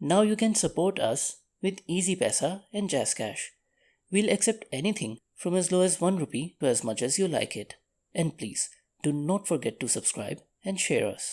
Now you can support us with Easy Paisa and Jazz Cash. We'll accept anything from as low as 1 rupee to as much as you like it. And please, do not forget to subscribe and share us.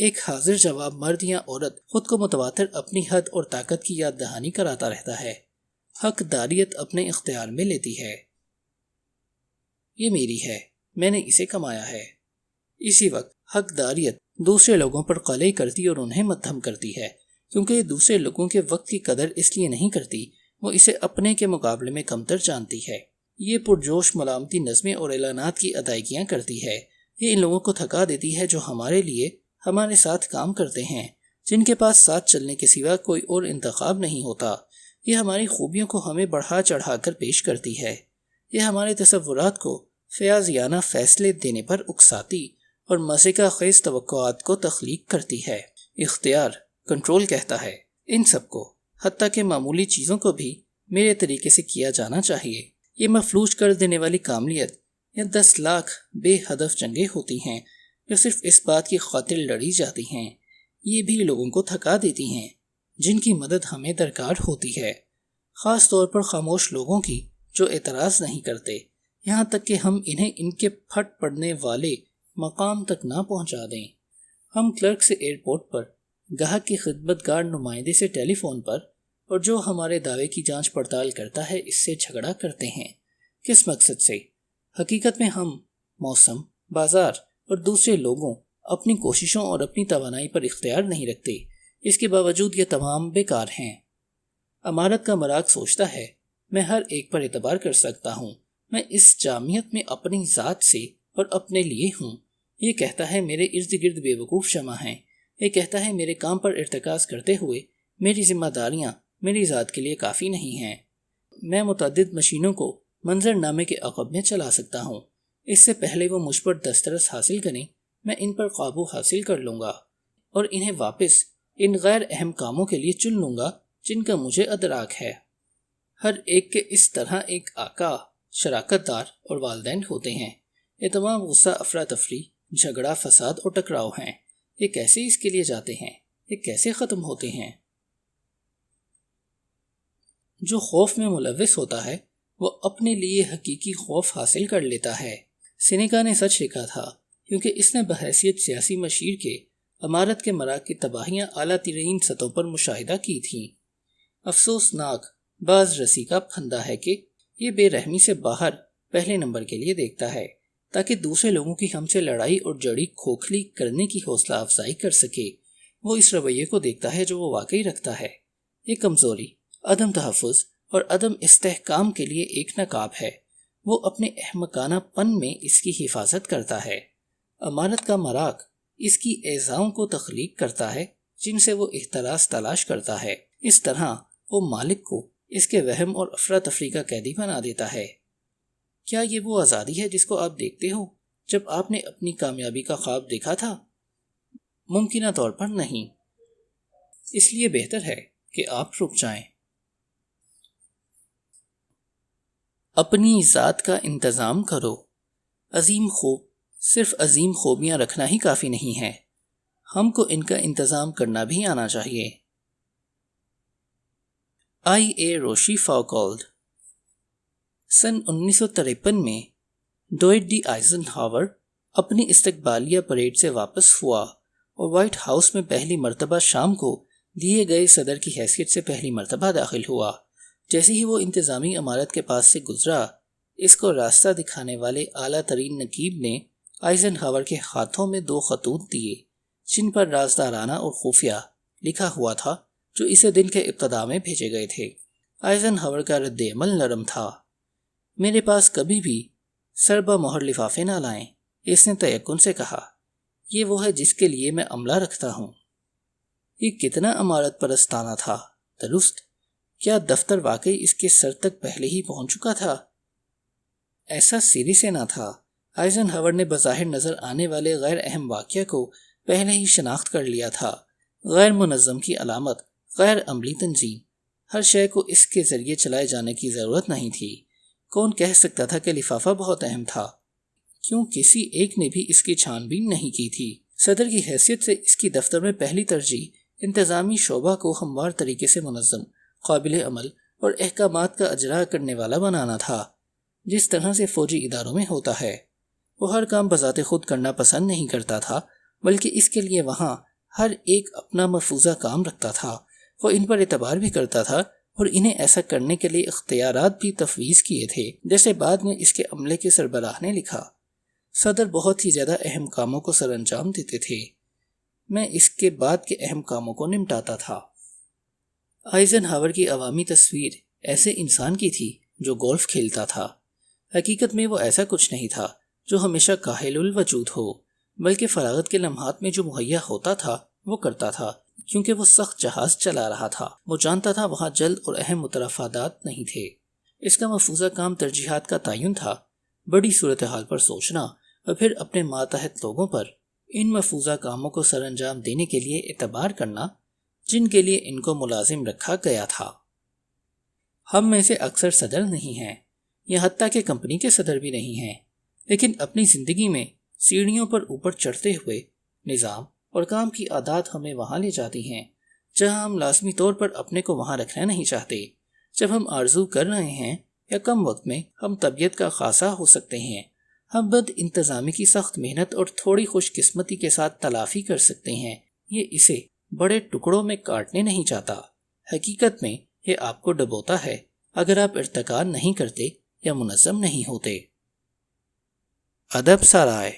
ایک حاضر جواب مرد یا عورت خود کو متواتر اپنی حد اور طاقت کی یاد دہانی کراتا رہتا ہے۔ حقداریت اپنے اختیار میں لیتی ہے۔ یہ میری ہے، میں نے اسے کمایا ہے۔ اسی وقت حقداریت دوسرے لوگوں پر قلعے کرتی اور انہیں مدھم کرتی ہے، کیونکہ یہ دوسرے لوگوں کے وقت کی قدر اس لیے نہیں کرتی، وہ اسے اپنے کے مقابلے میں کمتر جانتی ہے۔ یہ پرجوش ملامتی نظمیں اور اعلانات کی ادائیگیاں کرتی ہے۔ یہ ان لوگوں کو تھکا دیتی ہے جو ہمارے لیے ہمارے ساتھ کام کرتے ہیں، جن کے پاس ساتھ چلنے کے سوا کوئی اور انتخاب نہیں ہوتا۔ یہ ہماری خوبیوں کو ہمیں بڑھا چڑھا کر پیش کرتی ہے۔ یہ ہمارے تصورات کو فیاضیانہ فیصلے دینے پر اکساتی اور مزیکا خیز توقعات کو تخلیق کرتی ہے۔ اختیار، کنٹرول کہتا ہے، ان سب کو، حتیٰ کہ معمولی چیزوں کو بھی میرے طریقے سے کیا جانا چاہیے۔ یہ مفلوج کر دینے والی کاملیت یا 10 لاکھ بے ہدف جنگیں ہوتی ہیں جو صرف اس بات کی خاطر لڑی جاتی ہیں، یہ بھی لوگوں کو تھکا دیتی ہیں جن کی مدد ہمیں درکار ہوتی ہے، خاص طور پر خاموش لوگوں کی جو اعتراض نہیں کرتے، یہاں تک کہ ہم انہیں ان کے پھٹ پڑنے والے مقام تک نہ پہنچا دیں۔ ہم کلرک سے ایئرپورٹ پر، گاہک کی خدمت گار نمائندے سے ٹیلی فون پر، اور جو ہمارے دعوے کی جانچ پڑتال کرتا ہے اس سے جھگڑا کرتے ہیں۔ کس مقصد سے؟ حقیقت میں ہم موسم، بازار اور دوسرے لوگوں اپنی کوششوں اور اپنی توانائی پر اختیار نہیں رکھتے، اس کے باوجود یہ تمام بیکار ہیں۔ امارت کا مراغ سوچتا ہے میں ہر ایک پر اعتبار کر سکتا ہوں، میں اس جامعیت میں اپنی ذات سے اور اپنے لیے ہوں۔ یہ کہتا ہے میرے ارد گرد بے وقوف شمع ہیں، یہ کہتا ہے میرے کام پر ارتکاز کرتے ہوئے میری ذمہ داریاں میری ذات کے لیے کافی نہیں ہیں۔ میں متعدد مشینوں کو منظر نامے کے عقب میں چلا سکتا ہوں، اس سے پہلے وہ مجھ پر دسترس حاصل کریں میں ان پر قابو حاصل کر لوں گا اور انہیں واپس ان غیر اہم کاموں کے لیے چن لوں گا جن کا مجھے ادراک ہے۔ ہر ایک کے اس طرح ایک آقا، شراکت دار اور والدین ہوتے ہیں۔ یہ تمام غصہ، افراتفری، جھگڑا، فساد اور ٹکراؤ ہیں۔ یہ کیسے اس کے لیے جاتے ہیں؟ یہ کیسے ختم ہوتے ہیں؟ جو خوف میں ملوث ہوتا ہے وہ اپنے لیے حقیقی خوف حاصل کر لیتا ہے۔ سینیکا نے سچ لکھا تھا کیونکہ اس نے بحیثیت سیاسی مشیر کے امارت کے مراغ کی تباہیاں اعلیٰ ترین سطحوں پر مشاہدہ کی تھیں۔ افسوسناک باز رسی کا پھندہ ہے کہ یہ بے رحمی سے باہر پہلے نمبر کے لیے دیکھتا ہے تاکہ دوسرے لوگوں کی ہم سے لڑائی اور جڑی کھوکھلی کرنے کی حوصلہ افزائی کر سکے۔ وہ اس رویے کو دیکھتا ہے جو وہ واقعی رکھتا ہے۔ یہ کمزوری، عدم تحفظ اور عدم استحکام کے لیے ایک نقاب ہے۔ وہ اپنے احمقانہ پن میں اس کی حفاظت کرتا ہے۔ امارت کا مراغ اس کی ایذاؤں کو تخلیق کرتا ہے جن سے وہ احتراز تلاش کرتا ہے۔ اس طرح وہ مالک کو اس کے وہم اور افراتفری کا قیدی بنا دیتا ہے۔ کیا یہ وہ آزادی ہے جس کو آپ دیکھتے ہو جب آپ نے اپنی کامیابی کا خواب دیکھا تھا؟ ممکنہ طور پر نہیں۔ اس لیے بہتر ہے کہ آپ رک جائیں۔ اپنی ذات کا انتظام کرو۔ عظیم خوب صرف عظیم خوبیاں رکھنا ہی کافی نہیں ہے، ہم کو ان کا انتظام کرنا بھی آنا چاہیے۔ آئی اے روشی فاؤکولد۔ سن 1953 میں ڈوئٹ ڈی آئزن ہاور اپنی استقبالیہ پریڈ سے واپس ہوا اور وائٹ ہاؤس میں پہلی مرتبہ شام کو دیے گئے صدر کی حیثیت سے پہلی مرتبہ داخل ہوا۔ جیسے ہی وہ انتظامی عمارت کے پاس سے گزرا، اس کو راستہ دکھانے والے اعلیٰ ترین نقیب نے آئزن ہاور کے ہاتھوں میں 2 خطوط دیے جن پر رازدارانہ اور خفیہ لکھا ہوا تھا جو اسے دن کے ابتدا میں بھیجے گئے تھے۔ آئزن ہاور کا رد عمل نرم تھا۔ میرے پاس کبھی بھی سربا مہر لفافے نہ لائیں، اس نے تیقن سے کہا۔ یہ وہ ہے جس کے لیے میں عملہ رکھتا ہوں۔ یہ کتنا عمارت پرستانہ تھا، درست؟ کیا دفتر واقعی اس کے سر تک پہلے ہی پہنچ چکا تھا؟ ایسا سیری سے نہ تھا۔ آئزن ہاور نے بظاہر نظر آنے والے غیر اہم واقعہ کو پہلے ہی شناخت کر لیا تھا۔ غیر منظم کی علامت، غیر عملی تنظیم، ہر شے کو اس کے ذریعے چلائے جانے کی ضرورت نہیں تھی۔ کون کہہ سکتا تھا کہ لفافہ بہت اہم تھا؟ کیوں کسی ایک نے بھی اس کی چھان بین نہیں کی تھی؟ صدر کی حیثیت سے اس کی دفتر میں پہلی ترجیح انتظامی شعبہ کو ہموار طریقے سے منظم، قابل عمل اور احکامات کا اجرا کرنے والا بنانا تھا، جس طرح سے فوجی اداروں میں ہوتا ہے۔ وہ ہر کام بذات خود کرنا پسند نہیں کرتا تھا، بلکہ اس کے لیے وہاں ہر ایک اپنا مفروضہ کام رکھتا تھا. وہ ان پر اعتبار بھی کرتا تھا اور انہیں ایسا کرنے کے لیے اختیارات بھی تفویض کیے تھے، جیسے بعد میں اس کے عملے کے سربراہ نے لکھا. صدر بہت ہی زیادہ اہم کاموں کو سر انجام دیتے تھے. میں اس کے بعد کے اہم کاموں کو نمٹاتا تھا. آئزن ہاور کی عوامی تصویر ایسے انسان کی تھی جو گولف کھیلتا تھا. حقیقت میں وہ ایسا کچھ نہیں تھا جو ہمیشہ کاہل الوجود ہو، بلکہ فراغت کے لمحات میں جو مہیا ہوتا تھا وہ کرتا تھا، کیونکہ وہ سخت جہاز چلا رہا تھا. وہ جانتا تھا وہاں جلد اور اہم مترادفات نہیں تھے. اس کا مفروضہ کام ترجیحات کا تعین تھا، بڑی صورتحال پر سوچنا اور پھر اپنے ماتحت لوگوں پر ان مفروضہ کاموں کو سر انجام دینے کے لیے اعتبار کرنا جن کے لیے ان کو ملازم رکھا گیا تھا. ہم میں سے اکثر صدر نہیں ہیں، یا حتیٰ کہ کمپنی کے صدر بھی نہیں ہیں، لیکن اپنی زندگی میں سیڑھیوں پر اوپر چڑھتے ہوئے نظام اور کام کی عادات ہمیں وہاں لے جاتی ہیں جہاں ہم لازمی طور پر اپنے کو وہاں رکھنا نہیں چاہتے. جب ہم آرزو کر رہے ہیں یا کم وقت میں ہم طبیعت کا خاصا ہو سکتے ہیں، ہم بد انتظامی کی سخت محنت اور تھوڑی خوش قسمتی کے ساتھ تلافی کر سکتے ہیں. یہ اسے بڑے ٹکڑوں میں کاٹنے نہیں چاہتا. حقیقت میں یہ آپ کو ڈبوتا ہے اگر آپ ارتقا نہیں کرتے یا منظم نہیں ہوتے. ادب سرائے.